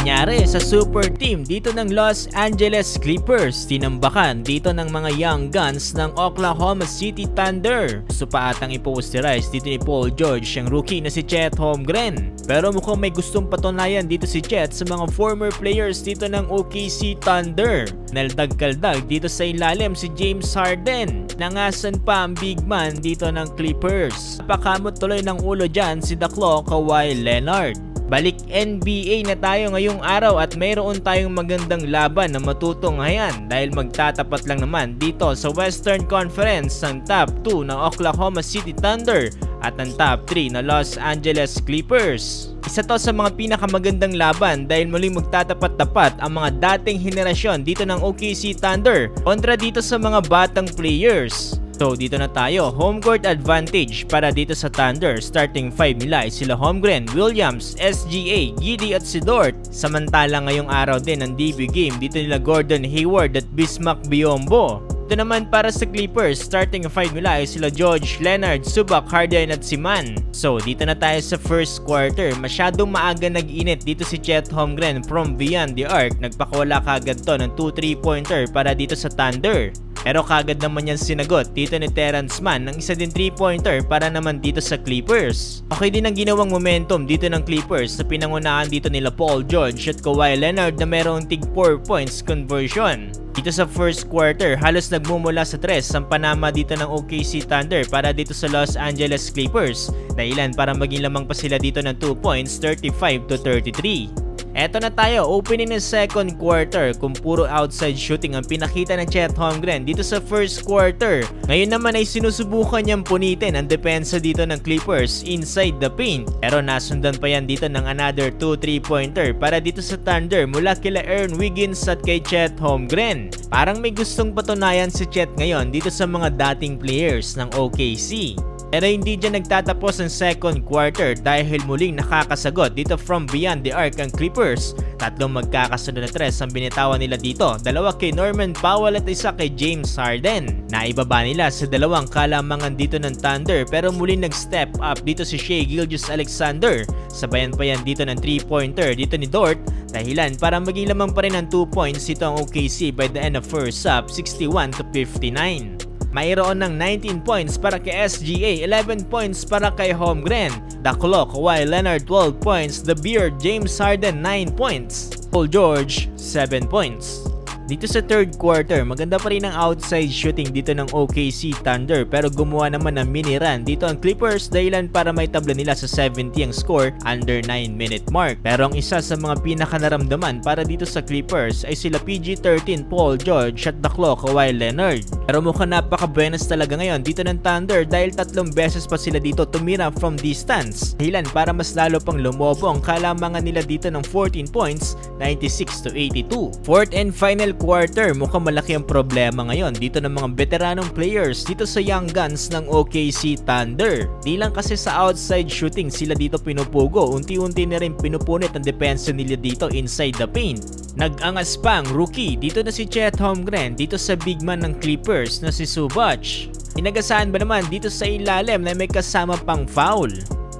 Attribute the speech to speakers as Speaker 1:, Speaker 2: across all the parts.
Speaker 1: Nangyari sa super team dito ng Los Angeles Clippers, tinambakan dito ng mga young guns ng Oklahoma City Thunder. Gusto pa atang i-posterize dito ni Paul George ang rookie na si Chet Holmgren. Pero mukhang may gustong patunayan dito si Chet sa mga former players dito ng OKC Thunder. Naldagkaldag dito sa ilalim si James Harden. Nangasan pa ang big man dito ng Clippers. Napakamot tuloy ng ulo dyan si The Claw Kawhi Leonard. Balik NBA na tayo ngayong araw at mayroon tayong magandang laban na matutunghayan dahil magtatapat lang naman dito sa Western Conference ang top 2 ng Oklahoma City Thunder at ang top 3 na Los Angeles Clippers. Isa to sa mga pinakamagandang laban dahil muling magtatapat-tapat ang mga dating henerasyon dito ng OKC Thunder kontra dito sa mga batang players. So dito na tayo, home court advantage para dito sa Thunder. Starting 5 nila ay sila Holmgren, Williams, SGA, Giddey at si Dort. Samantala ngayong araw din ng debut game dito nila Gordon Hayward at Bismack Biyombo. Ito naman para sa Clippers, starting 5 nila ay sila George, Leonard, Zubac, Harden at Siman. So dito na tayo sa first quarter. Masyadong maaga nag-init dito si Chet Holmgren from beyond the arc. Nagpakawala kagad to ng 2 3-pointer para dito sa Thunder. Pero kagad naman yan sinagot dito ni Terrence Mann ng isa din 3-pointer para naman dito sa Clippers. Okay din ang ginawang momentum dito ng Clippers sa pinangunahan dito nila Paul George at Kawhi Leonard na merong tig 4 points conversion. Dito sa first quarter, halos nagmumula sa 3 ang panama dito ng OKC Thunder para dito sa Los Angeles Clippers. Dahilan para maging lamang pa sila dito ng 2 points, 35-33. Eto na tayo, opening ng second quarter kung puro outside shooting ang pinakita ng Chet Holmgren dito sa first quarter. Ngayon naman ay sinusubukan niyang punitin ang depensa dito ng Clippers inside the paint. Pero nasundan pa yan dito ng another 2 3-pointer para dito sa Thunder mula kila Aaron Wiggins at kay Chet Holmgren. Parang may gustong patunayan si Chet ngayon dito sa mga dating players ng OKC. Pero hindi dyan nagtatapos ang second quarter dahil muling nakakasagot dito from beyond the arc ang Clippers. Tatlong magkakasunod na 3 ang binitawan nila dito, 2 kay Norman Powell at 1 kay James Harden. Naibaba nila sa 2 kalamangan dito ng Thunder pero muling nag-step up dito si Shai Gilgeous-Alexander. Sabayan pa yan dito ng 3-pointer dito ni Dort, dahilan para maging lamang pa rin ng 2 points dito ang OKC by the end of first half, 61-59. Mayroon ng 19 points para kay SGA, 11 points para kay Holmgren. The Claw, Kawhi Leonard 12 points, The Beard, James Harden 9 points, Paul George 7 points. Dito sa third quarter, maganda pa rin ang outside shooting dito ng OKC Thunder pero gumawa naman ng mini run dito ang Clippers dahilan para may tabla nila sa 70 ang score under 9-minute mark. Pero ang isa sa mga pinakanaramdaman para dito sa Clippers ay sila PG-13 Paul George at The Claw Kawhi Leonard. Pero mukhang napaka-buenas talaga ngayon dito ng Thunder dahil 3 beses pa sila dito tumira from distance. Dahilan para mas lalo pang lumobo ang kalamangan nila dito ng 14 points, 96-82. Fourth and final quarter, mukhang malaki ang problema ngayon dito ng mga veteranong players dito sa young guns ng OKC Thunder. Di lang kasi sa outside shooting sila dito pinupugo, unti-unti na rin pinupunit ang depensa nila dito inside the paint. Nag-angas pa ang rookie dito na si Chet Holmgren dito sa big man ng Clippers na si Zubac. Inagasahan ba naman dito sa ilalim na may kasama pang foul?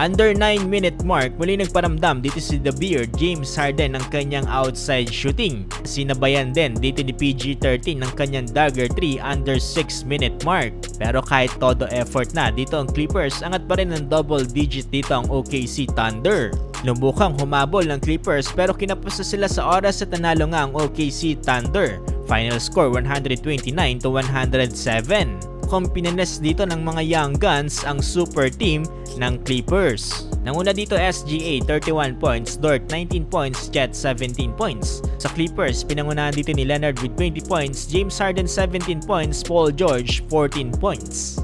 Speaker 1: Under 9-minute mark, muli nagparamdam dito si The Beard, James Harden ng kanyang outside shooting. Sinabayan din dito ni PG-13 ng kanyang dagger 3 under 6-minute mark. Pero kahit todo effort na dito ang Clippers, angat pa rin ng double digit dito ang OKC Thunder. Lumbukang humabol ng Clippers pero kinapos na sila sa oras at nanalo nga ang OKC Thunder. Final score 129-107. Pinanes dito ng mga young guns ang super team ng Clippers. Nanguna dito SGA 31 points, Dort 19 points, Chet 17 points. Sa Clippers, pinangunahan dito ni Leonard with 20 points, James Harden 17 points, Paul George 14 points.